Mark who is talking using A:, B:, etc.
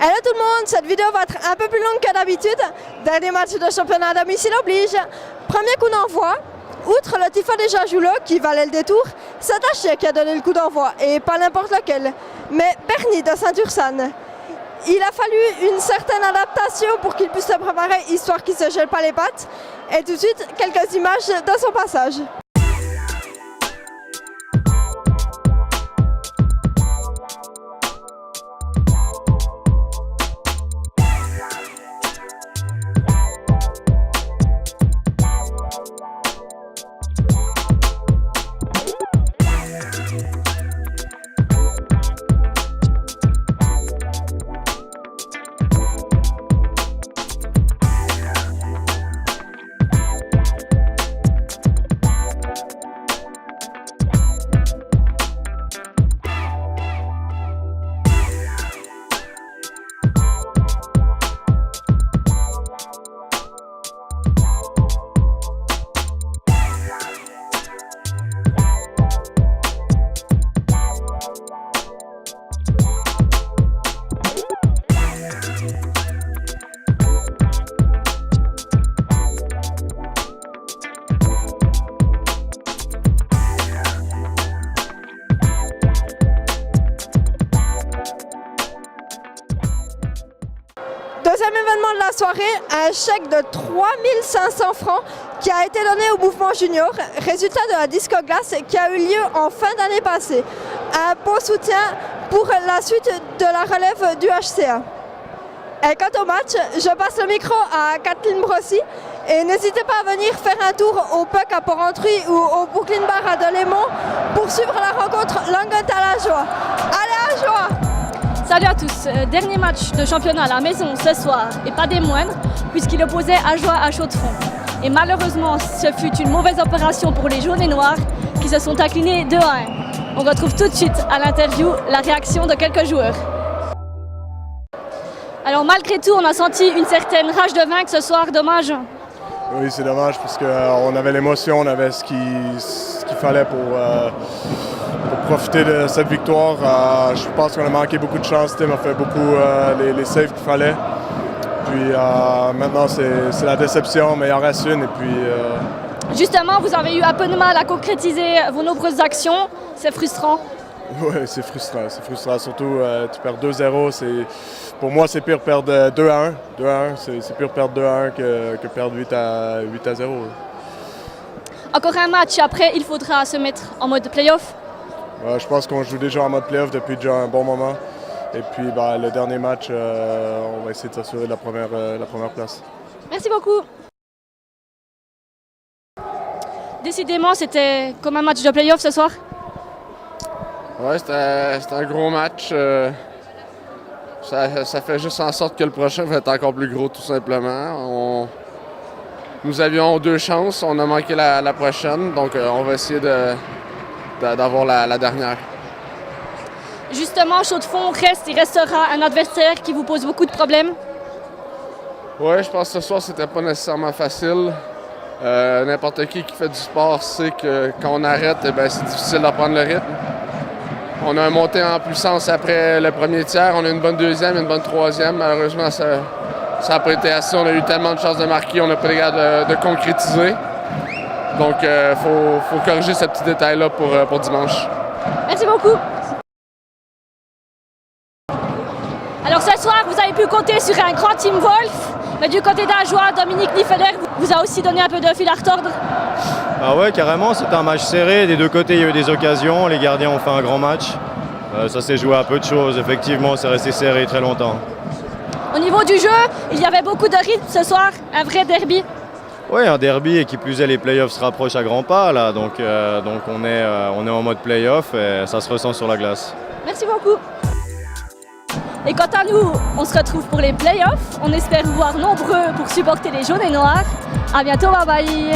A: Hello tout le monde, cette vidéo va être un peu plus longue que d'habitude. Dernier match de championnat à domicile oblige. Premier coup d'envoi, outre le Tifa déjà Joulo qui valait le détour, c'est Tachia qui a donné le coup d'envoi et pas n'importe lequel, mais Bernie de Saint-Ursanne. Il a fallu une certaine adaptation pour qu'il puisse se préparer histoire qu'il ne se gèle pas les pattes. Et tout de suite, quelques images de son passage. Deuxième événement de la soirée, un chèque de 3500 francs qui a été donné au mouvement junior, résultat de la disco glace qui a eu lieu en fin d'année passée. Un beau soutien pour la suite de la relève du HCA. Et quant au match, je passe le micro à Kathleen Brossy et n'hésitez pas à venir faire un tour au Puck à Port-Entruy ou au Brooklyn Bar à Delémont pour suivre la rencontre Languette à la joie. Allez à la joie!
B: Salut à tous, dernier match de championnat à la maison ce soir, et pas des moindres, puisqu'il opposait Ajoie à Chaux-de-Fonds. Et malheureusement, ce fut une mauvaise opération pour les jaunes et noirs, qui se sont inclinés 2-1. On retrouve tout de suite à l'interview la réaction de quelques joueurs. Alors malgré tout, on a senti une certaine rage de vaincre ce soir, dommage.
C: Oui, c'est dommage, parce qu'on avait l'émotion, on avait ce qu'il fallait pour profiter de cette victoire. Je pense qu'on a manqué beaucoup de chance. Tim a fait beaucoup les saves qu'il fallait. Puis maintenant, c'est la déception, mais il en reste une. Et puis,
B: Justement, vous avez eu un peu de mal à concrétiser vos nombreuses actions. C'est frustrant.
C: Oui, c'est frustrant. C'est frustrant. Surtout, tu perds 2-0. Pour moi, c'est pire perdre 2-1. 2-1, c'est pire perdre 2-1 que perdre 8-0.
B: Encore un match. Après, il faudra se mettre en mode play-off.
C: Je pense qu'on joue déjà en mode play-off depuis déjà un bon moment. Et puis le dernier match, on va essayer de s'assurer de la première place.
B: Merci beaucoup. Décidément, c'était comme un match de play-off ce soir.
D: Oui, c'était un gros match. Ça fait juste en sorte que le prochain va être encore plus gros, tout simplement. Nous avions 2 chances, on a manqué la prochaine, donc on va essayer d'avoir la dernière.
B: Justement, Chaux-de-Fonds il restera un adversaire qui vous pose beaucoup de problèmes.
D: Oui, je pense que ce soir, c'était pas nécessairement facile. N'importe qui fait du sport sait que quand on arrête, c'est difficile de prendre le rythme. On a monté en puissance après le premier tiers, on a une bonne deuxième, une bonne troisième. Malheureusement, ça n'a pas été assez. On a eu tellement de chances de marquer, on n'a pas les gars de concrétiser. Donc, il faut corriger ce petit détail-là pour dimanche.
B: Merci beaucoup. Alors ce soir, vous avez pu compter sur un grand Team Wolf, mais du côté d'Ajoie, Dominique Niffeler vous a aussi donné un peu de fil à retordre.
E: Ah ouais, carrément, c'était un match serré. Des deux côtés, il y a eu des occasions. Les gardiens ont fait un grand match. Ça s'est joué à peu de choses. Effectivement, c'est resté serré très longtemps.
B: Au niveau du jeu, il y avait beaucoup de rythme ce soir, un vrai derby.
E: Oui, un derby et qui plus est, les playoffs se rapprochent à grands pas là. Donc on est en mode playoff et ça se ressent sur la glace.
B: Merci beaucoup. Et quant à nous, on se retrouve pour les playoffs. On espère vous voir nombreux pour supporter les jaunes et noirs. À bientôt, bye bye.